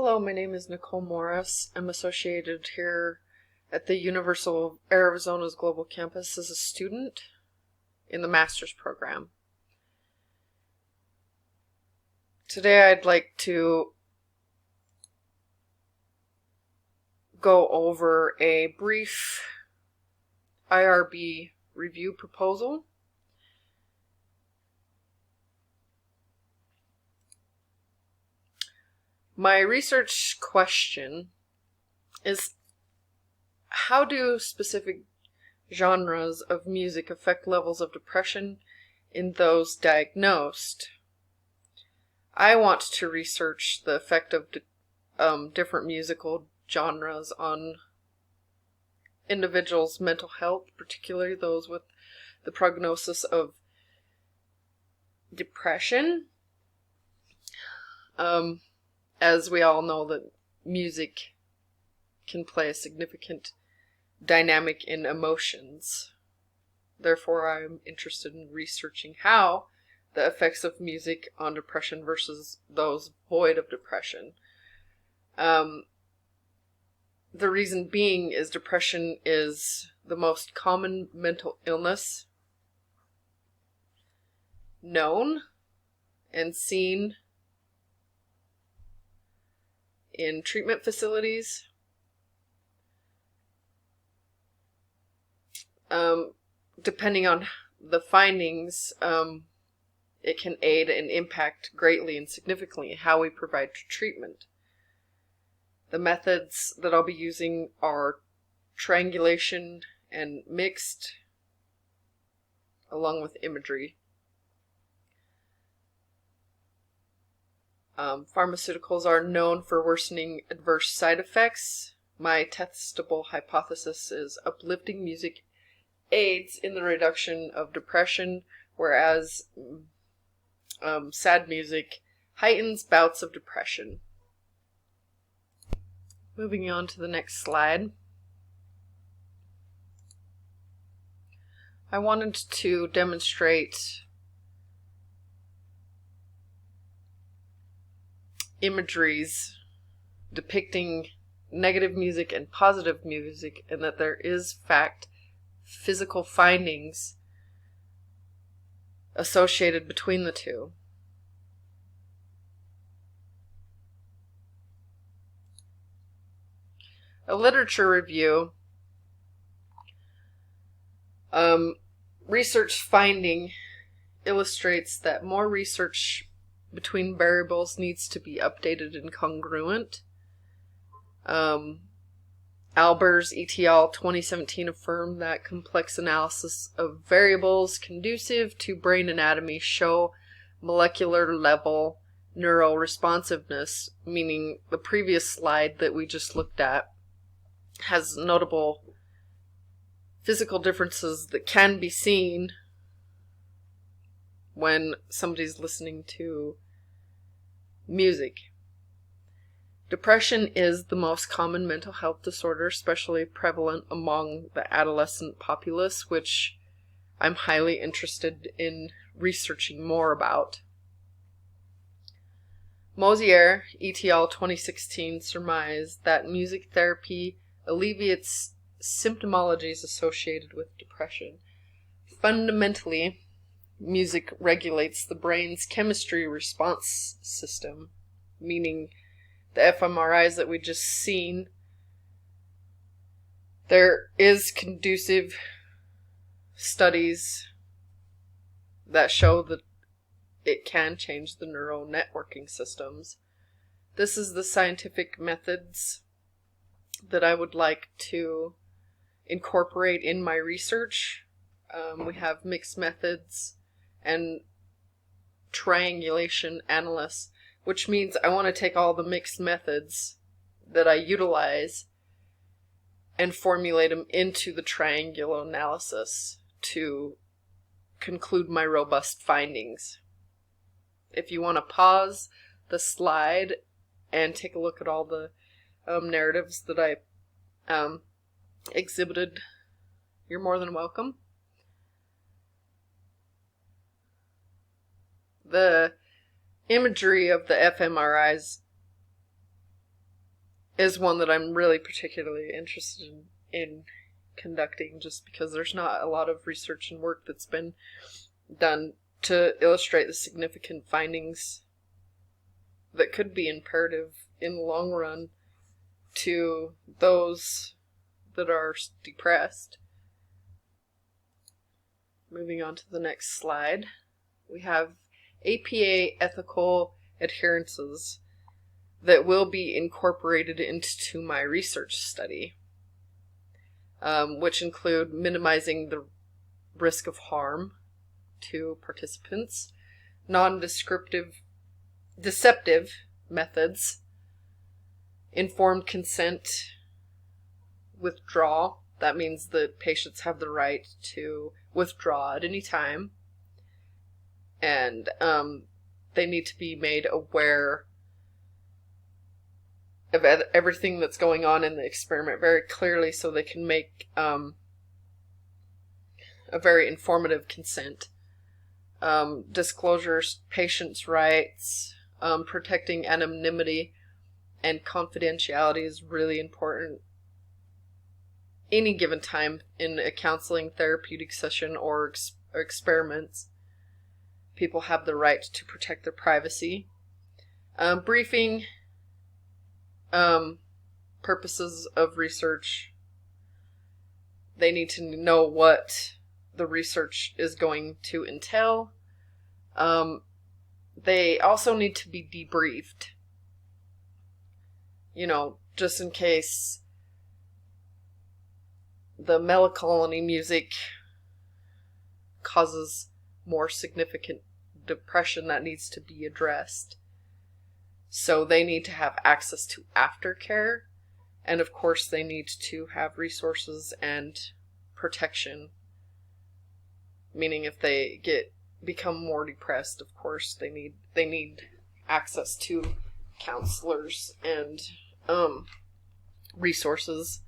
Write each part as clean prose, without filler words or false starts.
Hello, my name is Nicole Morris. I'm associated here at the University of Arizona's Global Campus as a student in the master's program. Today I'd like to go over a brief IRB review proposal. My research question is, how do specific genres of music affect levels of depression in those diagnosed? I want to research the effect of different musical genres on individuals' mental health, particularly those with the prognosis of depression. As we all know, that music can play a significant dynamic in emotions. Therefore, I'm interested in researching how the effects of music on depression versus those void of depression. The reason being is depression is the most common mental illness known and seen in treatment facilities. Depending on the findings, it can aid and impact greatly and significantly how we provide treatment. The methods that I'll be using are triangulation and mixed, along with imagery. Pharmaceuticals are known for worsening adverse side effects. My testable hypothesis is uplifting music aids in the reduction of depression, whereas sad music heightens bouts of depression. Moving on to the next slide. I wanted to demonstrate imageries depicting negative music and positive music, and that there is physical findings associated between the two. A literature review. Research finding illustrates that more research between variables needs to be updated and congruent. Albers et al. 2017 affirmed that complex analysis of variables conducive to brain anatomy show molecular level neuroresponsiveness, meaning the previous slide that we just looked at has notable physical differences that can be seen when somebody's listening to music. Depression is the most common mental health disorder, especially prevalent among the adolescent populace, which I'm highly interested in researching more about. Mosier et al. 2016 surmised that music therapy alleviates symptomologies associated with depression. Fundamentally, music regulates the brain's chemistry response system, meaning the fMRIs that we just seen. There is conducive studies that show that it can change the neural networking systems. This is the scientific methods that I would like to incorporate in my research. We have mixed methods and triangulation analysis, which means I want to take all the mixed methods that I utilize and formulate them into the triangular analysis to conclude my robust findings. If you want to pause the slide and take a look at all the narratives that I exhibited, you're more than welcome. The imagery of the fMRIs is one that I'm really particularly interested in conducting, just because there's not a lot of research and work that's been done to illustrate the significant findings that could be imperative in the long run to those that are depressed. Moving on to the next slide, we have APA ethical adherences that will be incorporated into my research study, which include minimizing the risk of harm to participants, deceptive methods, informed consent, withdrawal. That means that patients have the right to withdraw at any time, and they need to be made aware of everything that's going on in the experiment very clearly, so they can make a very informative consent. Disclosures, patients' rights, protecting anonymity and confidentiality is really important. Any given time in a counseling therapeutic session or experiments, people have the right to protect their privacy. Briefing purposes of research. They need to know what the research is going to entail. They also need to be debriefed. Just in case the melancholy music causes more significant depression that needs to be addressed. So they need to have access to aftercare, and of course they need to have resources and protection. Meaning if they become more depressed, of course they need access to counselors and resources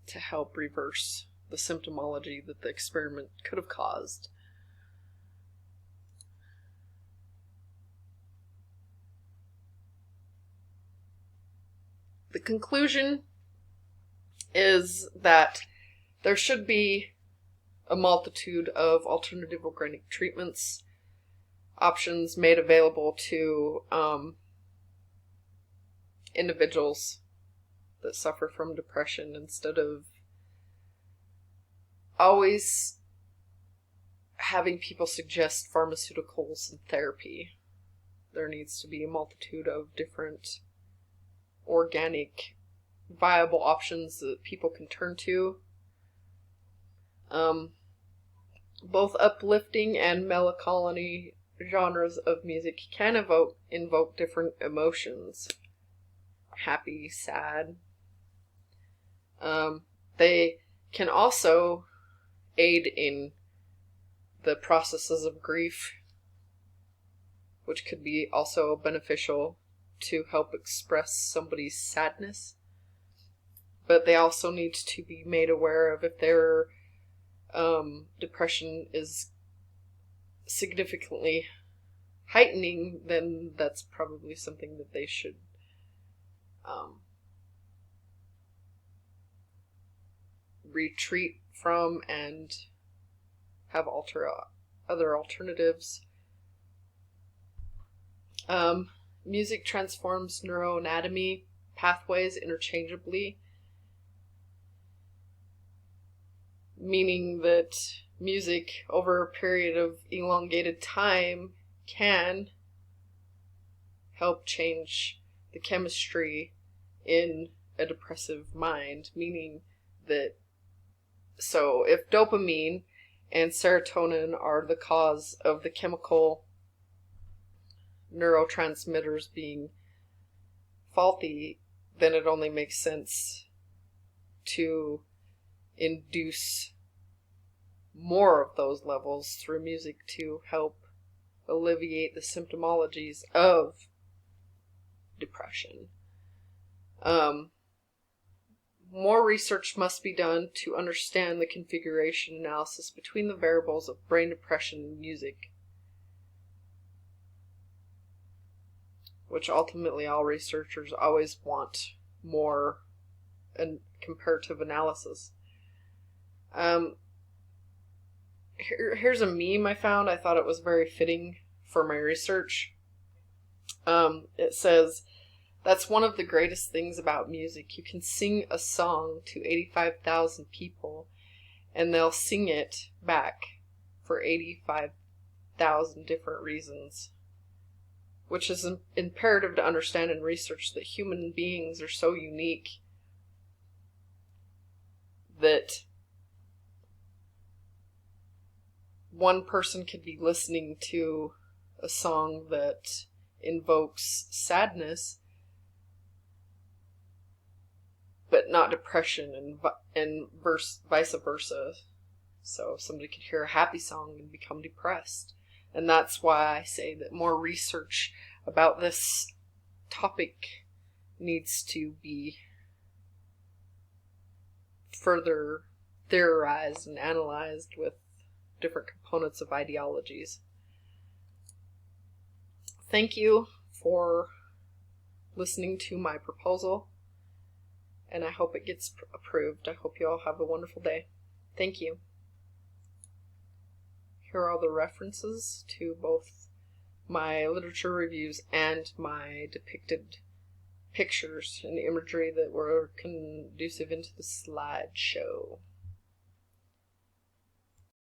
to help reverse the symptomology that the experiment could have caused. The conclusion is that there should be a multitude of alternative organic treatments, options made available to individuals that suffer from depression, instead of always having people suggest pharmaceuticals and therapy. There needs to be a multitude of different organic, viable options that people can turn to. Both uplifting and melancholy genres of music can invoke different emotions. Happy, sad. They can also aid in the processes of grief, which could be also beneficial to help express somebody's sadness. But they also need to be made aware of if their depression is significantly heightening, then that's probably something that they should retreat from and have other alternatives. Music transforms neuroanatomy pathways interchangeably, meaning that music over a period of elongated time can help change the chemistry in a depressive mind, meaning that, so if dopamine and serotonin are the cause of the chemical neurotransmitters being faulty, then it only makes sense to induce more of those levels through music to help alleviate the symptomologies of depression. More research must be done to understand the configuration analysis between the variables of brain depression and music. which ultimately all researchers always want more and comparative analysis. Here's a meme I found. I thought it was very fitting for my research. It says, "That's one of the greatest things about music. You can sing a song to 85,000 people, and they'll sing it back for 85,000 different reasons." Which is imperative to understand and research, that human beings are so unique that one person could be listening to a song that invokes sadness, but not depression, and vice versa. So somebody could hear a happy song and become depressed. And that's why I say that more research about this topic needs to be further theorized and analyzed with different components of ideologies. Thank you for listening to my proposal, and I hope it gets approved. I hope you all have a wonderful day. Thank you. Here are all the references to both my literature reviews and my depicted pictures and imagery that were conducive into the slideshow.